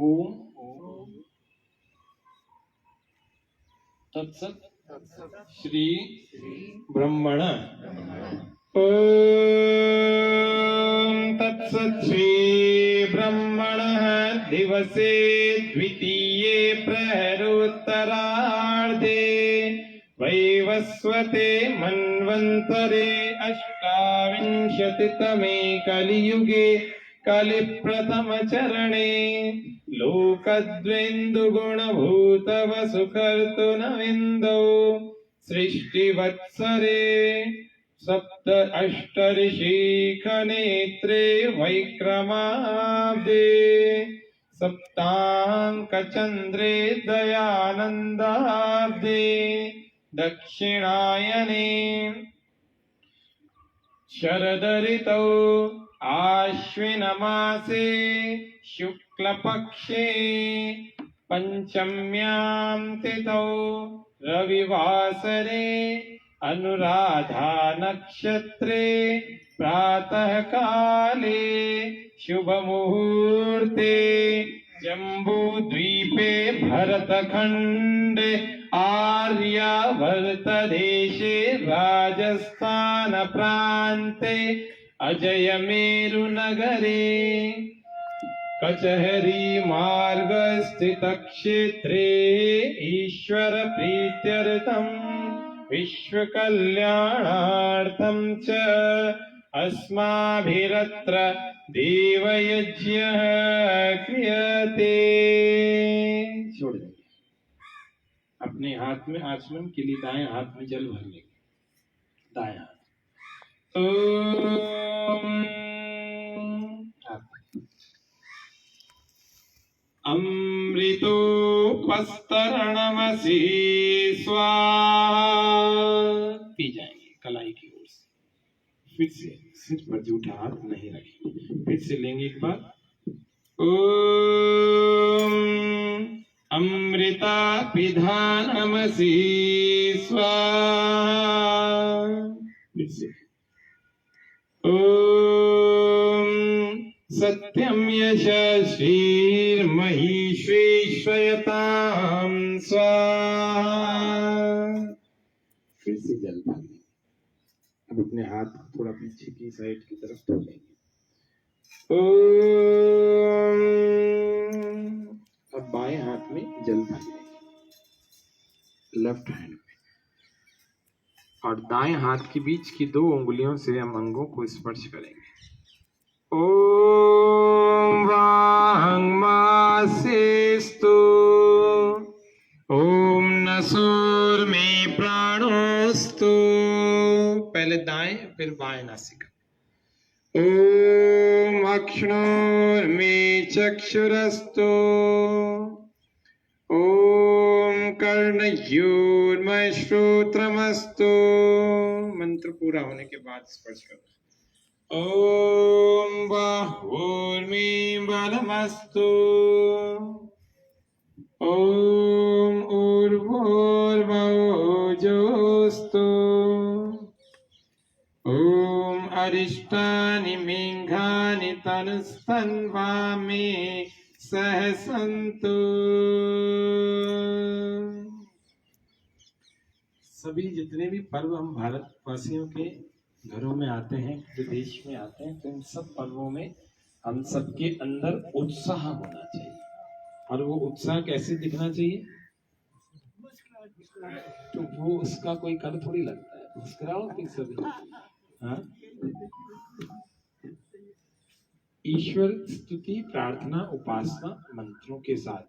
ओम तत्सत श्री ब्रह्मण ओम तत्सत श्री ब्रह्मणः दिवसे द्वितीये प्रहरोत्तरार्धे वैवस्वते मन्वन्तरे अष्टाविंशतितमे कलियुगे कलिप्रथमचरणे लोकद्वेन्दुगुणभूतवसुकर्तुनविन्दौ सृष्टिवत्सरे सप्त अष्टऋषिखनेत्रे वैक्रमाब्दे सप्ताङ्कचन्द्रे दयानन्दाब्दे दक्षिणायने शरदऋतौ आश्विनमासे शुक्लपक्षे पंचम्यां तिथौ रविवासरे अनुराधा नक्षत्रे प्रातःकाले शुभमुहूर्ते जम्बूद्वीपे भरतखण्डे आर्यावर्तदेशे राजस्थान प्रान्ते अजयमेरुनगरे कचहरी मार्गस्थित क्षेत्रे ईश्वर प्रीत्यर्थं विश्वकल्याणार्थं च अस्माभिरत्र देवयज्ञः क्रियते। छोड़ देंगे अपने हाथ में आचमन के लिए दाएं हाथ में जल भर लेंगे। दाएं हाथ ओम अमृतोपस्तरणमसि स्वाहा। पी जाएंगे कलाई की ओर से। फिर से सिर पर जूठा हाथ नहीं रखेंगे। फिर से लेंगे एक बार। ओम अमृतापिधानमसि स्वाहा। फिर से ओम सत्यम यशस्वीर्महीश्वेश्वयतां स्वाहा। फिर से जल भर लेंगे। अब अपने हाथ थोड़ा पीछे की साइड की तरफ धो लेंगे। ओम अब बाएं हाथ में जल भर लेंगे लेफ्ट हैंड में, और दाएं हाथ के बीच की 2 उंगलियों से हम अंगों को स्पर्श करेंगे। ओम वाङ्मासेस्तु ओम नसोर्मे प्राणोस्तु। पहले दाएं फिर बाएं नासिका। ओम अक्ष्णोर्मे चक्षुरस्तु ओम कर्णयोर्मे श्रोत्रमस्तु। मंत्र पूरा होने के बाद स्पर्श करो। ओम बाहुर्मे बलमस्तु ओम ऊर्ध्वोर्भुजोस्तु ओम अरिष्टानि मेघानि तनुस्तन्वामे सहसन्तु। सभी जितने भी पर्व हम भारतवासियों के घरों में आते हैं, विदेश में आते हैं, तो इन सब पर्वों में हम सबके अंदर उत्साह होना चाहिए। और वो उत्साह कैसे दिखना चाहिए? तो वो उसका कोई कर थोड़ी लगता है। मुस्कुराओ फिर सभी। हाँ, ईश्वर स्तुति प्रार्थना उपासना मंत्रों के साथ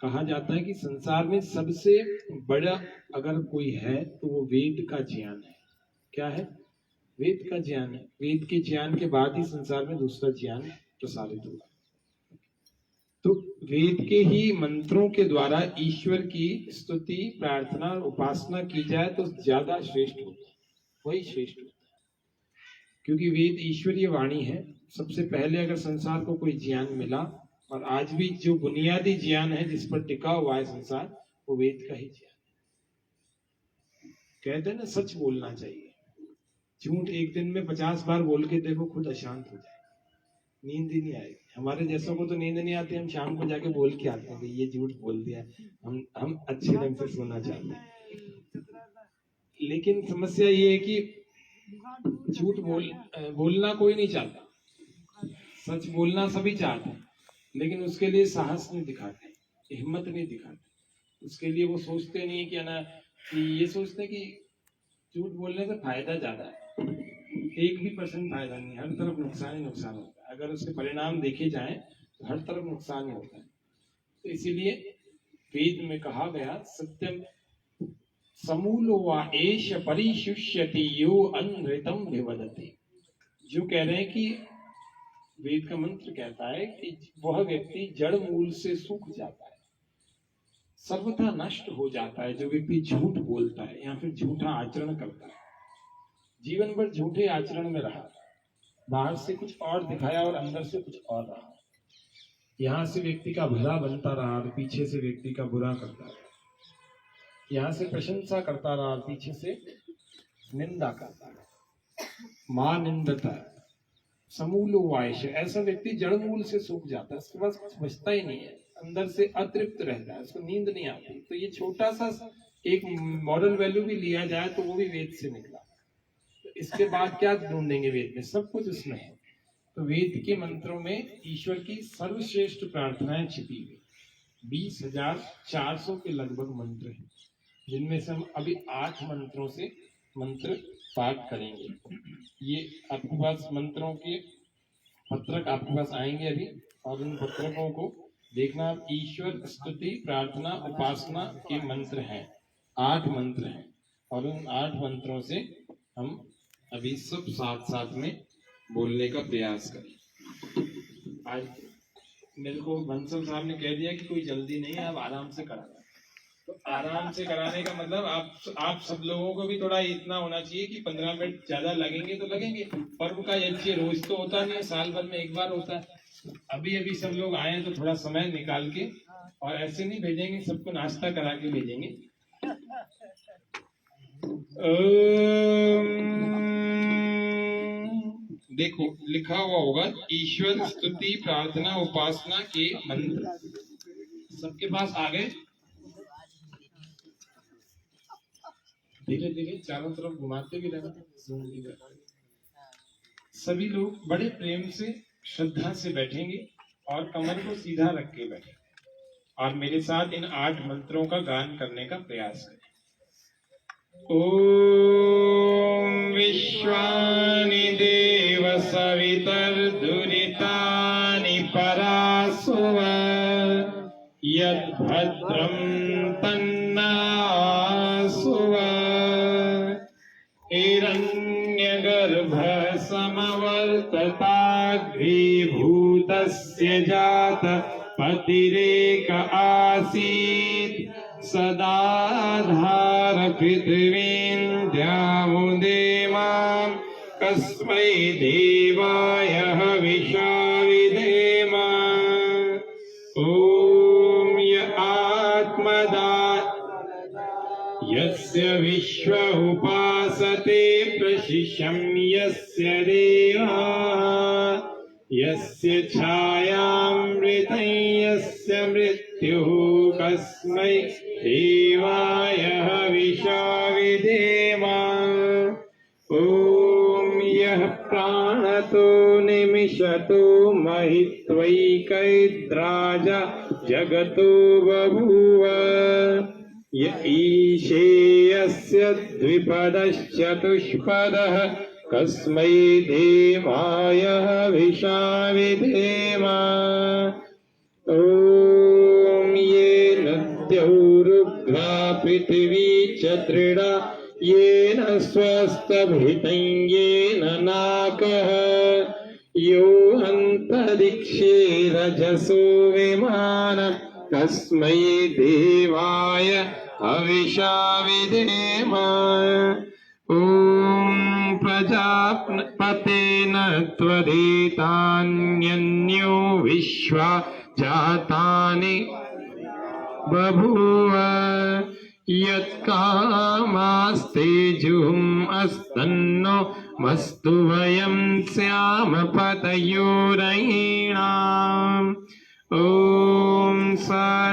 कहा जाता है कि संसार में सबसे बड़ा अगर कोई है तो वो वेद का ज्ञान है। क्या है? वेद का ज्ञान है। वेद के ज्ञान के बाद ही संसार में दूसरा ज्ञान प्रसारित होगा। तो वेद के ही मंत्रों के द्वारा ईश्वर की स्तुति प्रार्थना और उपासना की जाए तो ज्यादा श्रेष्ठ होता है, वही श्रेष्ठ होता है। क्योंकि वेद ईश्वरीय वाणी है। सबसे पहले अगर संसार को कोई ज्ञान मिला, और आज भी जो बुनियादी ज्ञान है जिस पर टिका हुआ है संसार, वो वेद का ही ज्ञान है। कहते हैं ना, सच बोलना चाहिए। झूठ एक दिन में 50 बार बोल के देखो, खुद अशांत हो जाए। नींद ही नहीं आएगी। हमारे जैसों को तो नींद नहीं आती, हम शाम को जाके बोल के आते हैं कि ये झूठ बोल दिया, हम अच्छे ढंग से सोना चाहते हैं। लेकिन समस्या ये है कि झूठ बोलना कोई नहीं चाहता, सच बोलना सभी चाहते हैं, लेकिन उसके लिए साहस नहीं दिखाते, हिम्मत नहीं दिखाते। उसके लिए वो सोचते नहीं कि ना, कि ये सोचते कि झूठ बोलने से फायदा ज्यादा है, 1% फायदा नहीं, हर तरफ नुकसान ही नुकसान होता है। अगर उसके परिणाम देखे जाएं तो हर तरफ नुकसान ही होता है। तो इसीलिए वेद में कहा गया, सत्यम समूलो वा एष परिशुष्यति यो अनृतम विवदति। जो कह रहे हैं कि वेद का मंत्र कहता है कि वह व्यक्ति जड़ मूल से सूख जाता है, सर्वथा नष्ट हो जाता है जो व्यक्ति झूठ बोलता है या फिर झूठा आचरण करता है। जीवन भर झूठे आचरण में रहा, बाहर से कुछ और दिखाया और अंदर से कुछ और रहा। यहाँ से व्यक्ति का भला बनता रहा और पीछे से व्यक्ति का बुरा करता रहा। यहाँ से प्रशंसा करता रहा और पीछे से निंदा करता रहा। मां निंदता समूलो वायश, ऐसा व्यक्ति जड़ मूल से सूख जाता है, उसके पास कुछ बचता ही नहीं है, अंदर से अतृप्त रहता है, उसको नींद नहीं आती। तो ये छोटा सा एक मॉरल वैल्यू भी लिया जाए तो वो भी वेद से निकला। तो इसके बाद क्या ढूंढेंगे वेद में? सब कुछ उसमें है। तो वेद के मंत्रों में ईश्वर की सर्वश्रेष्ठ प्रार्थनाएं छिपी हुई 20,400 के लगभग मंत्र हैं, जिनमें से हम अभी 8 मंत्रों से मंत्र पाठ करेंगे। ये आपके पास मंत्रों के पत्रक आपके पास आएंगे अभी, और उन पत्रकों को देखना। ईश्वर स्तुति प्रार्थना उपासना के मंत्र हैं, 8 मंत्र हैं, और उन 8 मंत्रों से हम अभी सब साथ साथ में बोलने का प्रयास करें। आज मेरे को बंसल साहब ने कह दिया कि कोई जल्दी नहीं है, आप आराम से कराना। तो आराम से कराने का मतलब आप सब लोगों को भी थोड़ा इतना होना चाहिए कि 15 मिनट ज्यादा लगेंगे तो लगेंगे। पर्व का यज्ञ रोज तो होता नहीं है, साल भर में एक बार होता है। अभी अभी सब लोग आए तो थोड़ा समय निकाल के, और ऐसे नहीं भेजेंगे सबको नाश्ता करा के भेजेंगे। देखो लिखा हुआ होगा ईश्वर स्तुति प्रार्थना उपासना के मंत्र, सबके पास आ गए? धीरे धीरे चारों तरफ घुमाते भी रहना। सभी लोग बड़े प्रेम से श्रद्धा से बैठेंगे और कमर को सीधा रख के बैठेंगे, और मेरे साथ इन 8 मंत्रों का गान करने का प्रयास करें। ओम विश्वानि देव सवितर्दुरितानि परासुव यद्भद्रं तन्नासुव हिरण्यगर्भ समवर्तताग्रीभूतस्य जात पतिरेक आसीत् सदाधार पृथिवीं द्यामुदेमां कस्मै देवाय हविषा विधेम। ॐ य आत्मदा यस्य विश्व उपासते प्रशिशं यस्य देवा यस्य छायामृतं यस्य मृत्युः कस्मै देवाय हविषा विधेम। ॐ यः प्राणतो निमिषतो महित्वैकैद्राज जगतो बभूव य ईशेयस्य द्विपदश्चतुष्पदः कस्मै देवाय हविषा विधेम। ॐ येन द्यौरुग्रा पृथिवी च दृढा येन स्वस्तभितं येन नाकः यो अन्तरिक्षे रजसो विमानम् कस्मै देवाय हविषा विधेम। ॐ प्रजापतेन त्वरितान्यन्यो विश्वा जातानि बभूव यत्कामास्ते जुहुम् अस्तन्नो मस्तु वयं स्याम पतयोरयीणाम् ॐ स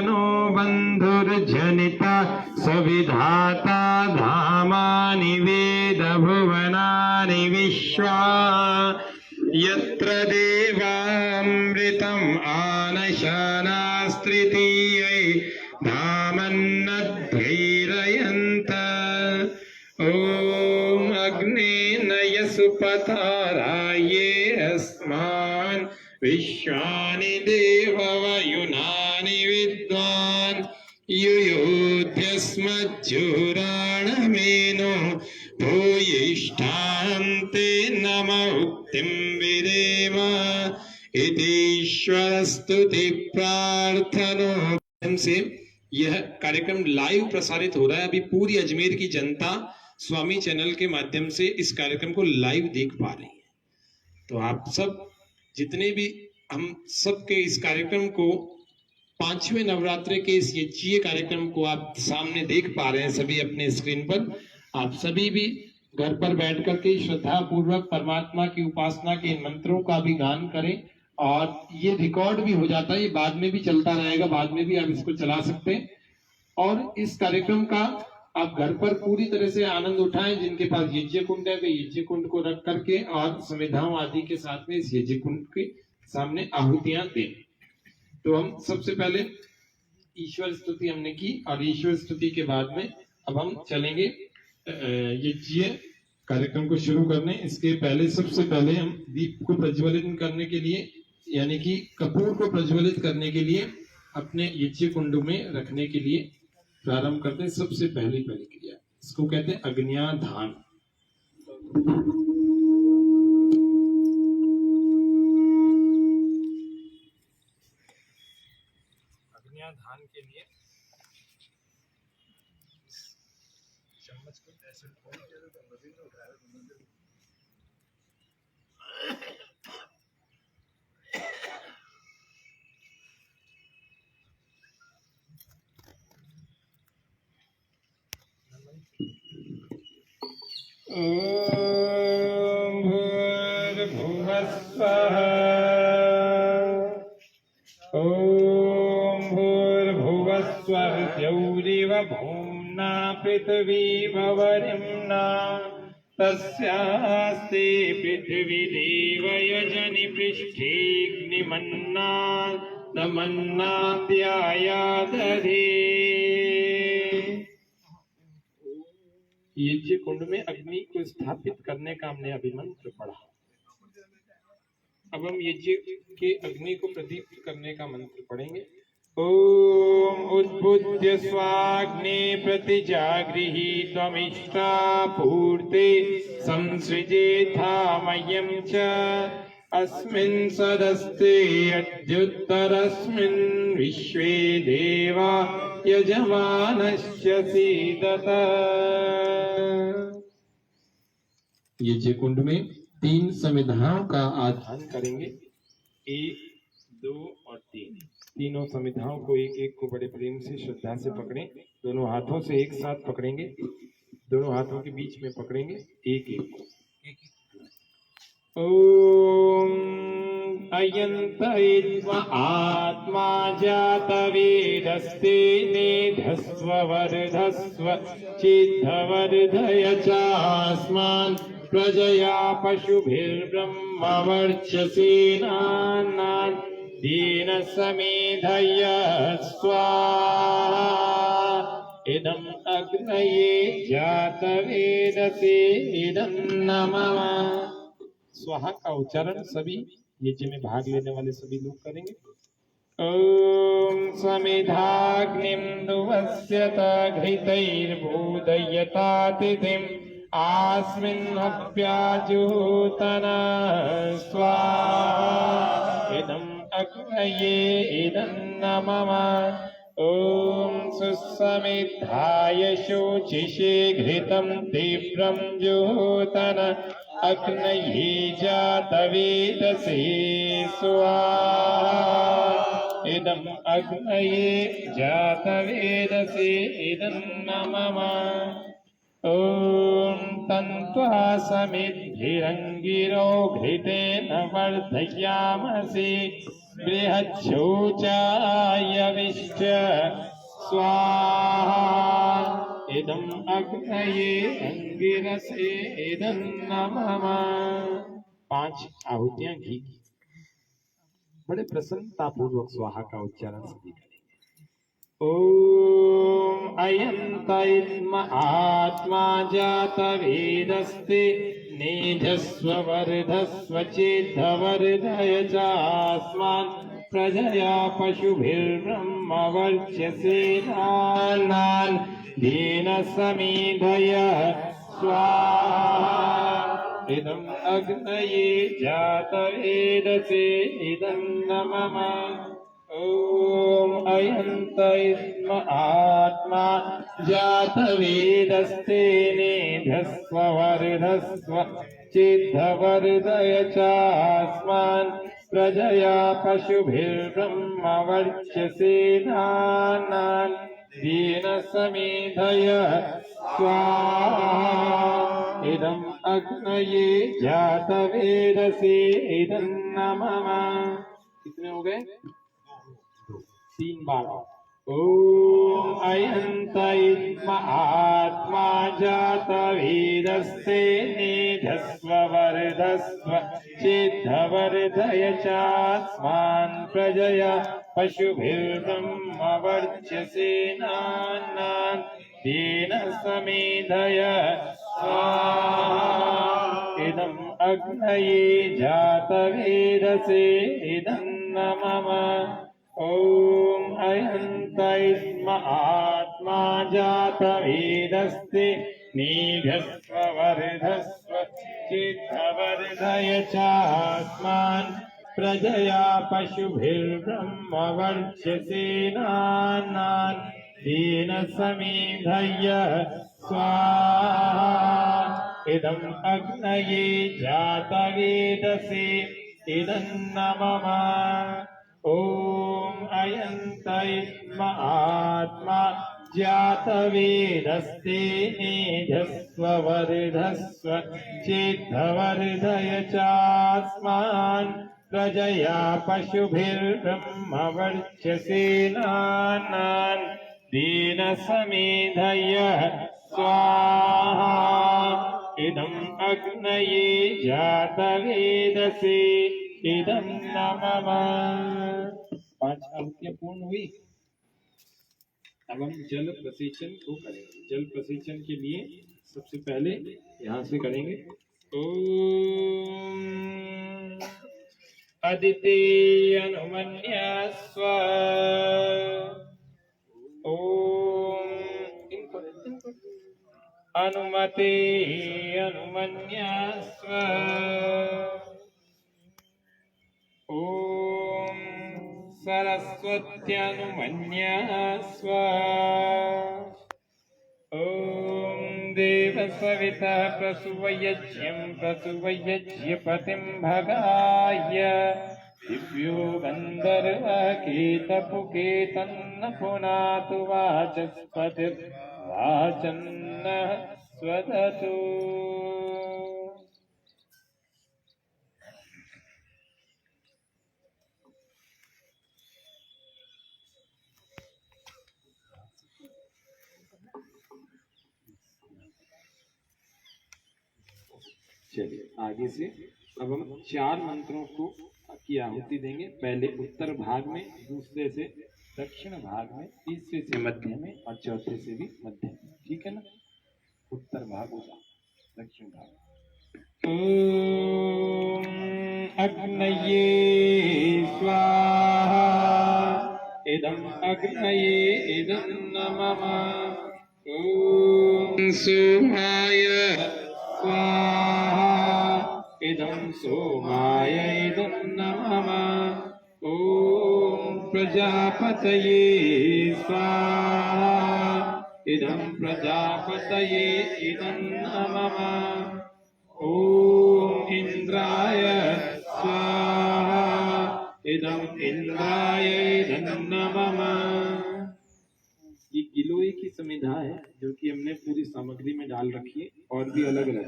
नो बन्धुर्जनिता सविधाता धामानि वेद भुवनानि विश्वा यत्र देवामृतम् आनशनास्त्रितीयै धामन्नद्भैरयन्त ॐ अग्ने नयसुपताराये अस्मान् विश्वानि देववयुनानि विद्वान् युयोध्यस्मज्जुराणमेनो भूयिष्ठान्ते नम उक्तिं विदेम इतीश्वरस्तुति प्रार्थनो से यह कार्यक्रम लाइव प्रसारित हो रहा है। अभी पूरी अजमेर की जनता स्वामी चैनल के माध्यम से इस कार्यक्रम को लाइव देख पा रही है। तो आप सब जितने भी हम सब के इस कार्यक्रम को 5वें नवरात्रे के इस यज्ञीय कार्यक्रम को आप सामने देख पा रहे हैं सभी अपने स्क्रीन पर। आप सभी भी घर पर बैठ करके श्रद्धा पूर्वक परमात्मा की उपासना के इन मंत्रों का भी गान करें और ये रिकॉर्ड भी हो जाता है, ये बाद में भी चलता रहेगा, बाद में भी आप इसको चला सकते हैं। और इस कार्यक्रम का आप घर पर पूरी तरह से आनंद उठाएं। जिनके पास यज्ञ कुंड है वे यज्ञ कुंड को रख करके और संविधाओं आदि के साथ में इस यज्ञ कुंड के सामने आहुतियां दें। तो हम सबसे पहले ईश्वर स्तुति हमने की और ईश्वर स्तुति के बाद में अब हम चलेंगे यज्ञ कार्यक्रम को शुरू करने। इसके पहले सबसे पहले हम दीप को प्रज्वलित करने के लिए यानी कि कपूर को प्रज्वलित करने के लिए अपने यज्ञ कुंड में रखने के लिए प्रारंभ करते हैं। सबसे पहली क्रिया इसको कहते हैं अग्न्याधान। अग्न्याधान के लिए चम्मच को ऐसे ॐ भूर्भुवस्वः ॐ भूर्भुवस्वः द्यौरिव भूम्ना पृथिवी भवरिम्ना तस्यास्ते पृथिवी देवयजनि पृष्ठेऽग्निमन्ना दमन्नाद्यायादधे। यज्ञ कुंड में अग्नि को स्थापित करने का हमने अभिमंत्र पढ़ा। अब हम यज्ञ के अग्नि को प्रदीप्त करने का मंत्र पढ़ेंगे। ओम उद्बुद्ध स्वाग्ने प्रतिजागृहि त्वमिष्टा पूर्ते संसृजेथामयं च अस्मिन् सदस्ते अद्युत्तरस्मिन् विश्वे देवा यजमानस्य सीदत। यज्ञ कुंड में 3 समिधाओं का आधान करेंगे। 1, 2 और 3। तीनों समिधाओं को एक एक को बड़े प्रेम से श्रद्धा से पकड़ें। दोनों हाथों से एक साथ पकड़ेंगे, दोनों हाथों के बीच में पकड़ेंगे एक एक को। ओम अयंतयित्वा आत्मा जातवेदस्ते नेधस्व वर्धस्व चिद्धवर्धय चास्मान् प्रजया पशुभिर्ब्रह्मवर्चसेनान् दीन समेधय स्वाहा इदम् अग्नये जातवेदसे इदं नमः। स्वाहा का उच्चारण सभी यज्ञ में भाग लेने वाले सभी लोग करेंगे। ओम समिधाग्निं दुवस्यत घृतैर्बोधयतातिथिम् आस्मिन्नप्याजुहोतन स्वाहा इदम् अग्नये इदं नमः। ओम सुसमिद्धाय शोचिषे घृतं तीव्रं जुहोतन अग्नये जातवेदसे स्वाहा इदम् अग्नये जातवेदसे इदं नमः। ओम तन्त्वा समिद्ध हिरङ्गिरो घृतेन वर्धयामसि बृहच्छोचायविश्च स्वाहा इदम् अग्नये अंगिरसे इदम् नमः। 5 आहुतियां घी की। बड़े प्रसन्नता पूर्वक स्वाहा का उच्चारण सभी करेंगे। ओम अयंतैत्म आत्मा जातवेदस्ते नेजस्व वर्धस्व चेद्धवर्धय चास्मान् प्रजया पशुभिर्ब्रह्मवर्चसे नानान् येन समेधय स्वाहा इदम् अग्नये जातवेदसे इदम् नमः। ओम अयंतैत्म आत्मा जातवेदस्ते नेधस्व वर्धस्व चिद्धवर्धय चास्मान् प्रजया पशुभिर्ब्रह्मवर्चसे नानान् येन समेधय स्वाहा इदम् अग्नये जातवेदसे इदम् नमः। कितने हो गए? 3 बार। ओम अयंतैत्म आत्मा जातवेदस्ते नेधस्व वर्धस्व चिद्धवर्धय चास्मान् प्रजया पशुभिर्ब्रह्मवर्चसे नानान् येन समेधय स्वाहा इदम् अग्नये जातवेदसे इदम् नमः। ओम अयंतैत्म आत्मा जातवेदस्ते नेधस्व वर्धस्व चिद्धवर्धय चास्मान् प्रजया पशुभिर्ब्रह्मवर्चसे नानान् येन समेधय स्वाहा इदम् अग्नये जातवेदसे इदम् नमः। ओम अयंतैत्म आत्मा जातवेदस्ते नेधस्व वर्धस्व चिद्धवर्धय चास्मान् प्रजया पशुभिर्ब्रह्मवर्चसे नानान् येन समेधय स्वाहा इदम् अग्नये जातवेदसे इदम् नमः। 5 आहुतियां पूर्ण हुई। अब हम जल प्रसेचन को करेंगे। जल प्रसेचन के लिए सबसे पहले यहाँ से करेंगे। ओम अदिते अनुमन्यास्व ओम अनुमते अनुमन्यास्व ओम सरस्वत्यनुमन्यास्व ओम देवसविता प्रसुवयज्ञं प्रसुवयज्ञपतिं भगाय दिव्यो गन्धर्वकेतपुकेतन्न पुनातु वाचस्पतिर्वाचन्नः स्वदतु। चलिए आगे से अब हम 4 मंत्रों को की आहुति देंगे। पहले उत्तर भाग में, दूसरे से दक्षिण भाग में, तीसरे से मध्य में और चौथे से भी मध्य में। ठीक है ना? उत्तर भाग होगा, दक्षिण भाग। ओम अग्नये स्वाहा इदम् अग्नये इदम् नमः। ओम सोमाय स्वाहा इदम् सोमाय इदम् नमः। ओम प्रजापतये स्वाहा इदम् प्रजापतये इदम् नमः। ओम इंद्राय स्वाहा इदम् इंद्राय इदम् नमः। ये गिलोय की समिधा है जो कि हमने पूरी सामग्री में डाल रखी है, और भी अलग अलग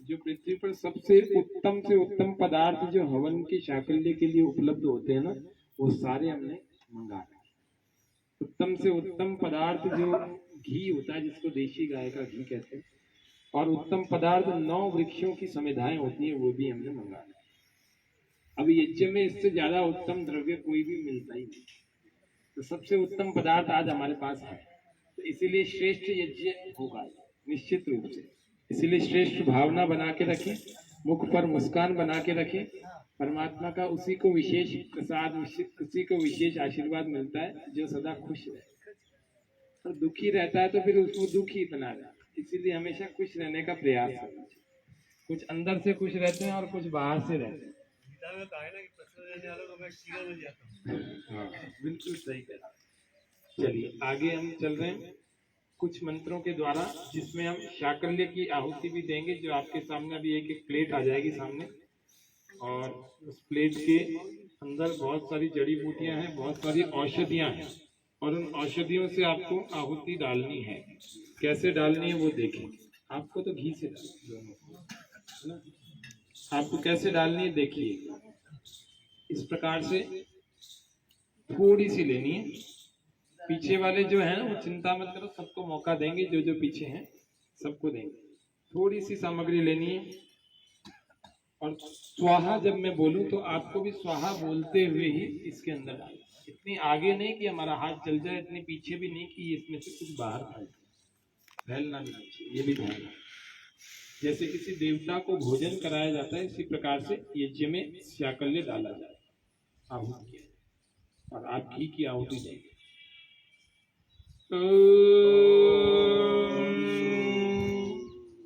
जो पृथ्वी पर सबसे उत्तम से उत्तम पदार्थ जो हवन के शाकल्य के लिए उपलब्ध होते हैं ना, वो सारे हमने मंगा रखे। उत्तम से उत्तम पदार्थ जो घी होता है, जिसको देशी गाय का घी कहते हैं, और उत्तम पदार्थ 9 वृक्षों की समिधाएं होती हैं, वो भी हमने मंगा रखे। अब यज्ञ में इससे ज्यादा उत्तम द्रव्य कोई भी मिलता ही नहीं, तो सबसे उत्तम पदार्थ आज हमारे पास है, तो इसीलिए श्रेष्ठ यज्ञ होगा निश्चित रूप से। इसीलिए श्रेष्ठ भावना बना के रखें, मुख पर मुस्कान बना के रखें। परमात्मा का उसी को विशेष प्रसाद, उसी को विशेष आशीर्वाद मिलता है जो सदा खुश रहता है। और दुखी रहता है तो फिर उसको दुखी बना देता है। इसीलिए हमेशा खुश रहने का प्रयास करना चाहिए। कुछ अंदर से खुश रहते हैं और कुछ बाहर से रहते हैं। हाँ, बिल्कुल सही कह रहा है। चलिए आगे हम चल रहे हैं कुछ मंत्रों के द्वारा, जिसमें हम शाकल्य की आहुति भी देंगे। जो आपके सामने अभी एक एक प्लेट आ जाएगी सामने, और उस प्लेट के अंदर बहुत सारी जड़ी बूटियां हैं, बहुत सारी औषधियां हैं, और उन औषधियों से आपको आहुति डालनी है। कैसे डालनी है वो देखें। आपको तो घी से डालनी है ना, आपको कैसे डालनी है देखिए। इस प्रकार से थोड़ी सी लेनी है। पीछे वाले जो हैं वो चिंता मत करो, सबको मौका देंगे, जो जो पीछे हैं सबको देंगे। थोड़ी सी सामग्री लेनी है, और स्वाहा जब मैं बोलूं तो आपको भी स्वाहा बोलते हुए ही इसके अंदर डालना। इतनी आगे नहीं कि हमारा हाथ जल जाए, इतनी पीछे भी नहीं कि इसमें से कुछ बाहर फैलना नहीं चाहिए, ये भी ध्यान रखना। जैसे किसी देवता को भोजन कराया जाता है, इसी प्रकार से यज्ञ में शाकल्य डाला जाए, आहुति किया, और आप घी की आहुति देंगे।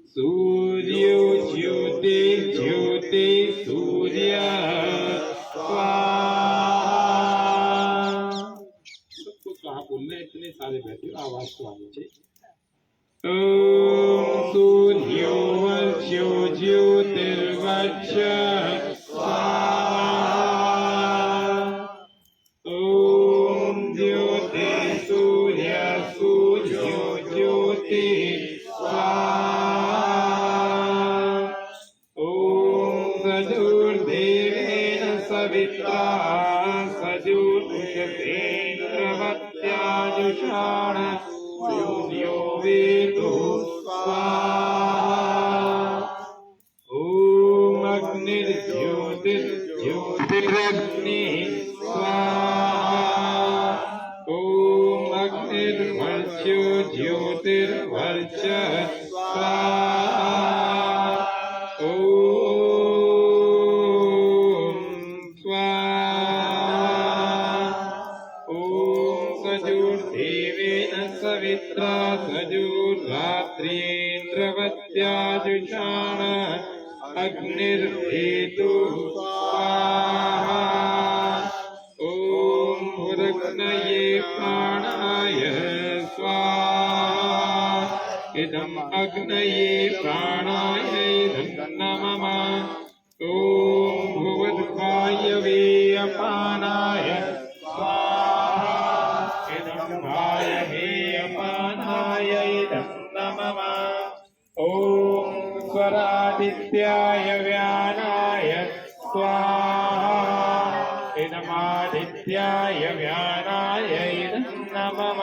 सूर्यो ज्योति ज्योति सूर्य सबको स्वाहा बोलना। इतने सारे बैठे हो, आवाज तो आनी चाहिए। ओम सूर्यो वर्ष्यो ज्योतिर्वर्ष स्वाहा। ओम ज्योति सूर्य सूर्यो ज्योति स्वाहा। ओम सजुर्देवेन सविता सजुर्देन्द्रवत्याजुषाण सूर्यो वेदो स्वाहा। ओम अग्निर्ज्योतिर्ज्योतिरग्निः स्वाहा। ओम अग्निर्वर्च्यो ज्योतिर्वर्च स्वाहा। ओम स्वाहा। ओम सजुर्देवेन सवित्रा सजुर्रात्रिन्द्रवत्याजुषाण अग्निर्हेतु स्वाहा। ओम भुरग्नये प्राणाय स्वाहा। इदम् अग्नये प्राणाय इदं नमः। ओम भुवद्वायवे अपानाय स्वाहा। इदं वायवे अपानाय इदं नमः। ओम स्वरादित्याय व्यानाय स्वाहा। इदमादित्याय व्यानाय इदं नमः।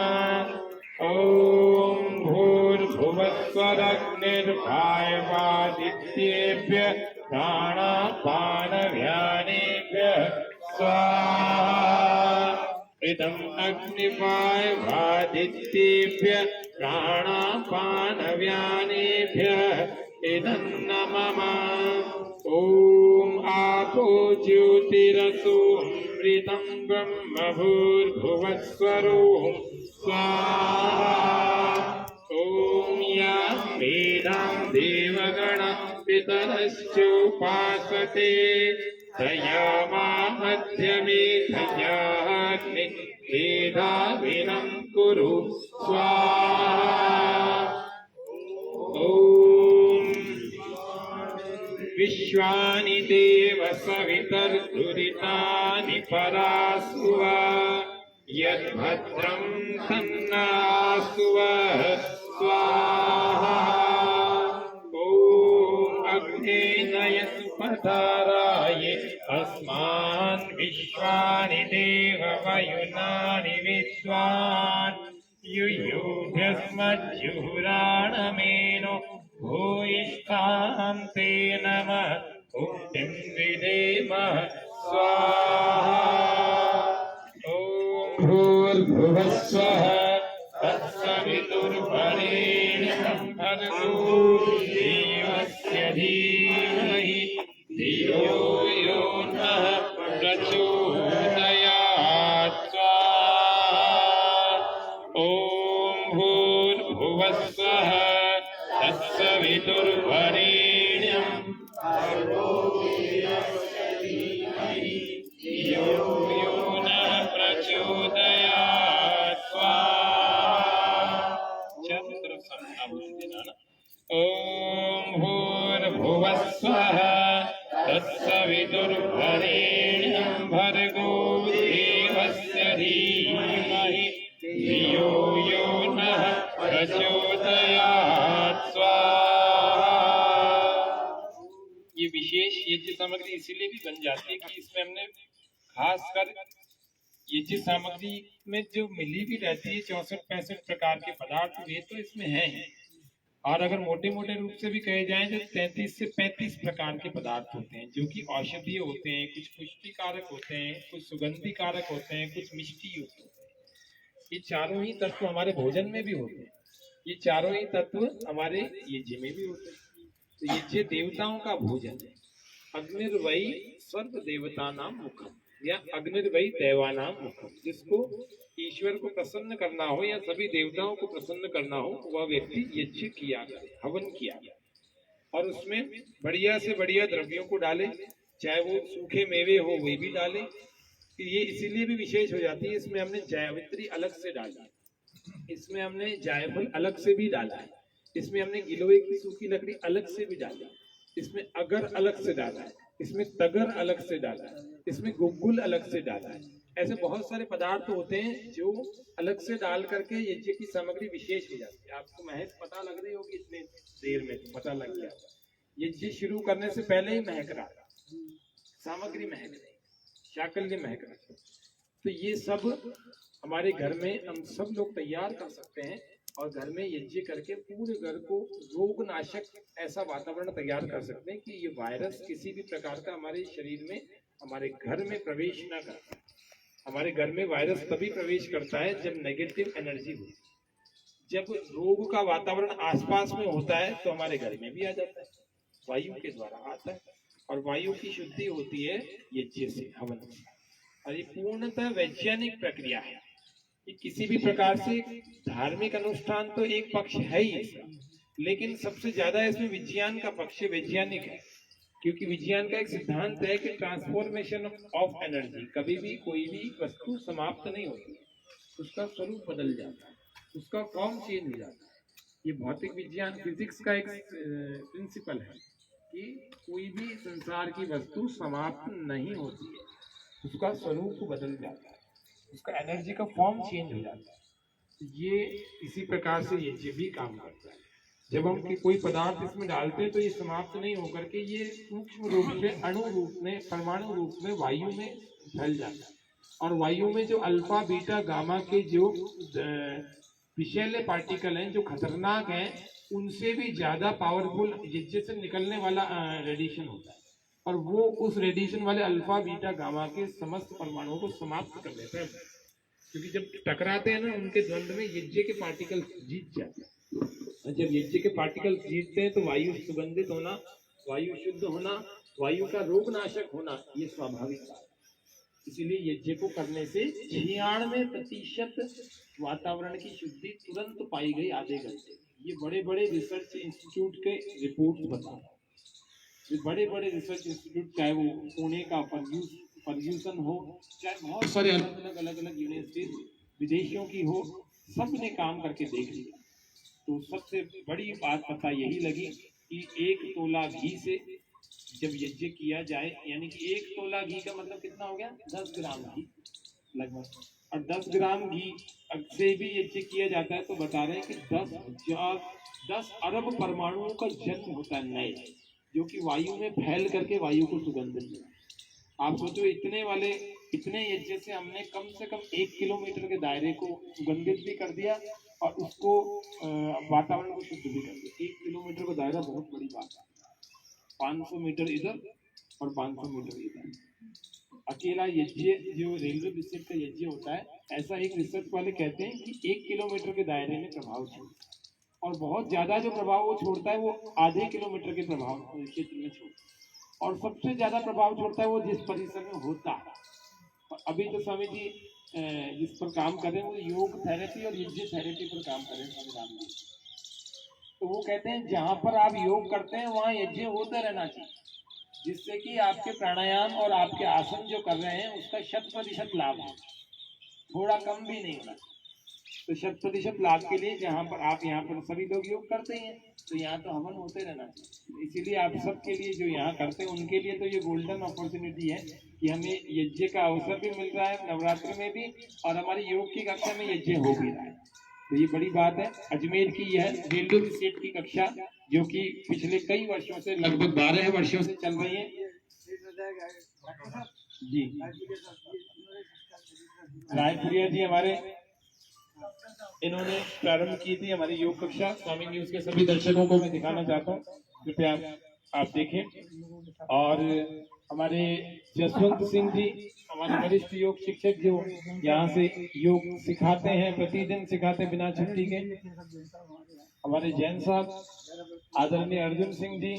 ओम भूर्भुवस्वरग्निर्वायवादित्येभ्यः प्राणापानव्यानेभ्यः स्वाहा। इदम् अग्निवायवादित्येभ्यः प्राणापानव्यानेभ्यः इदं नमः। ओम आपो ज्योतिरसोमृतं ब्रह्म भूर्भुवस्वरों स्वाहा। ओम या वेदां देवगण पितरश्चोपासते तया मामध्यमे तयाग्नि वेदाविनं कुरु स्वाहा। ओम विश्वानि देव सवितर्दुरितानि परासुव यद्भद्रं तन्नासुव स्वाहा। ओम सुपधाराय अस्मान् विश्वानि देववयुनानि विद्वान् युयुभ्यस्मज्जुहुराणमेनो भूयिष्ठां ते नमः भुक्तिं विदेम स्वाहा। ॐ भूर्भुवस्वः तत्सवितुर्वरेण्यं भर्गो देवस्य धीमहि धियो यो नः प्रचोदयात् स्वाहा। ॐ भूर्भुवस्वः तत्सवितुर्वरेण्यं भर्गो देवस्य धीमहि धियो यो नः प्रचोदयात् स्वाहा। चंद्र संज्ञा। ॐ भूर्भुवस्वः तत्सवितुर्वरेण्यं भर्गो देवस्य धीमहि धियो यो नः प्रचोदयात् स्वाहा। ये विशेष यज्ञ सामग्री इसीलिए भी बन जाती है कि इसमें हमने खासकर यज्ञ सामग्री में जो मिली भी रहती है 64-65 प्रकार के पदार्थ वे तो इसमें हैं ही। और अगर मोटे मोटे रूप से भी कहे जाएं तो 33 से 35 प्रकार के पदार्थ होते हैं जो कि औषधीय होते हैं, कुछ पुष्टि कारक होते हैं, कुछ सुगंधि कारक होते हैं, कुछ मिष्टी होते हैं। ये चारों ही तत्व हमारे भोजन में भी होते हैं, ये चारों ही तत्व हमारे यज्ञ में भी होते हैं। तो यज्ञ देवताओं का भोजन है। अग्निर्वै सर्व देवता नाम मुखम या अग्निर्वै देवानाम मुखम। जिसको ईश्वर को प्रसन्न करना हो या सभी देवताओं को प्रसन्न करना हो वह व्यक्ति यज्ञ किया करे, हवन किया करे और उसमें बढ़िया से बढ़िया द्रव्यों को डाले, चाहे वो सूखे मेवे हो वे भी डाले। तो ये इसीलिए भी विशेष हो जाती है। इसमें हमने जायवित्री अलग से डाला, इसमें हमने जायफल अलग से भी डाला है, इसमें हमने गिलोय की सूखी लकड़ी अलग से भी डाली, इसमें अगर अलग से डाला है, इसमें तगर अलग से डाला है, इसमें गुग्गुल अलग से डाला है। ऐसे बहुत सारे पदार्थ होते हैं जो अलग से डाल करके यज्ञ की सामग्री विशेष हो जाती है। आपको महक पता लग रही होगी, इतने देर में तो पता लग गया। यज्ञ शुरू करने से पहले ही महक रहा था, सामग्री महक रही, शाकल्य महक रहा। तो ये सब हमारे घर में हम सब लोग तैयार कर सकते हैं और घर में यज्ञ करके पूरे घर को रोगनाशक ऐसा वातावरण तैयार कर सकते हैं कि ये वायरस किसी भी प्रकार का हमारे शरीर में, हमारे घर में प्रवेश ना कर पाए। हमारे घर में वायरस तभी प्रवेश करता है जब नेगेटिव एनर्जी होती है। जब रोग का वातावरण आसपास में होता है तो हमारे घर में भी आ जाता है, वायु के द्वारा आता है। और वायु की शुद्धि होती है यज्ञ से, हवन से। और ये पूर्णतः वैज्ञानिक प्रक्रिया है। कि किसी भी प्रकार से धार्मिक अनुष्ठान तो एक पक्ष है ही इसका, लेकिन सबसे ज्यादा इसमें विज्ञान का पक्ष वैज्ञानिक है। क्योंकि विज्ञान का एक सिद्धांत है कि ट्रांसफॉर्मेशन ऑफ एनर्जी, कभी भी कोई भी वस्तु समाप्त नहीं होती, उसका स्वरूप बदल जाता है, उसका फॉर्म चेंज हो जाता है। ये भौतिक विज्ञान, फिजिक्स का एक प्रिंसिपल है कि कोई भी संसार की वस्तु समाप्त नहीं होती है, उसका स्वरूप बदल जाता है, उसका एनर्जी का फॉर्म चेंज हो जाता है। ये इसी प्रकार से यज्ञ भी काम करता है। जब हम कोई पदार्थ इसमें डालते हैं तो ये समाप्त नहीं होकर के ये सूक्ष्म रूप से अणु रूप में, परमाणु रूप में वायु में फैल जाता है। और वायु में जो अल्फा बीटा गामा के जो विषैले पार्टिकल हैं, जो खतरनाक हैं, उनसे भी ज्यादा पावरफुल यज्ञ से निकलने वाला रेडिएशन होता है। और वो उस रेडिएशन वाले अल्फा बीटा गामा के समस्त परमाणुओं को समाप्त कर देता है। क्योंकि जब टकराते हैं ना, उनके द्वंद्व में यज्ञ के पार्टिकल जीत जाते हैं। और जब यज्ञ के पार्टिकल जीतते हैं तो वायु सुगंधित होना, वायु शुद्ध होना, वायु का रोगनाशक होना, ये स्वाभाविक बात है। इसीलिए यज्ञ को करने से 96% वातावरण की शुद्धि तुरंत पाई गई आधे घंटे। ये बड़े बड़े रिसर्च इंस्टीट्यूट के रिपोर्ट बता रहे हैं। बड़े बड़े रिसर्च इंस्टीट्यूट, चाहे वो पुणे का फर्ग्यूसन हो, चाहे बहुत सारे अलग अलग यूनिवर्सिटीज विदेशियों की हो, सब ने काम करके देख लिया। तो सबसे बड़ी बात पता यही लगी कि 1 तोला घी से जब यज्ञ किया जाए, यानी कि 1 तोला घी का मतलब कितना हो गया, 10 ग्राम घी लगभग। और 10 ग्राम घी से भी यज्ञ किया जाता है तो बता रहे हैं कि 10 अरब परमाणुओं का जन्म होता है नए। जो कि वायु में फैल करके वायु को सुगंधित करता। आप सोचो इतने यज्ञ से हमने कम से कम 1 किलोमीटर के दायरे को सुगंधित भी कर दिया और उसको वातावरण को शुद्ध भी कर दिया। 1 किलोमीटर का दायरा बहुत बड़ी बात है। 500 मीटर इधर और 500 मीटर इधर। अकेला यज्ञ जो रेलवे डिस्ट्रिक्ट का यज्ञ होता है, ऐसा एक रिसर्च वाले कहते हैं कि 1 किलोमीटर के दायरे में प्रभाव छोड़ता है और बहुत ज्यादा जो प्रभाव वो छोड़ता है वो आधे किलोमीटर के प्रभाव क्षेत्र में छोड़ता है और सबसे ज्यादा प्रभाव छोड़ता है वो जिस परिसर में होता है। और अभी तो स्वामी जी जिस पर काम कर रहे हैं वो योग थेरेपी और यज्ञ थेरेपी पर काम कर रहे हैं स्वामी राम जी। तो वो कहते हैं जहां पर आप योग करते हैं वहां यज्ञ होता रहना चाहिए, जिससे कि आपके प्राणायाम और आपके आसन जो कर रहे हैं उसका 100% लाभ है, थोड़ा कम भी नहीं होना। तो 100% लाभ के लिए जहाँ पर आप यहाँ पर सभी लोग योग करते हैं तो यहाँ तो हवन होते रहना चाहिए। इसीलिए आप सबके लिए जो यहाँ करते हैं उनके लिए तो ये गोल्डन अपॉर्चुनिटी है कि हमें यज्ञ का अवसर भी मिल रहा है नवरात्र में भी और हमारी योग की कक्षा में यज्ञ हो भी रहा है। तो ये बड़ी बात है। अजमेर की यह रेलवे सेट की कक्षा जो कि पिछले कई वर्षों से लगभग 12 वर्षों से चल रही है जी। रायपुरिया जी हमारे इन्होंने प्रारंभ की थी हमारी योग कक्षा। स्वामी न्यूज के सभी दर्शकों को मैं दिखाना चाहता हूँ, कृपया आप देखें। और हमारे जसवंत सिंह जी हमारे वरिष्ठ योग शिक्षक जो यहाँ से योग सिखाते हैं, प्रतिदिन सिखाते हैं बिना छुट्टी के। हमारे जैन साहब आदरणीय अर्जुन सिंह जी,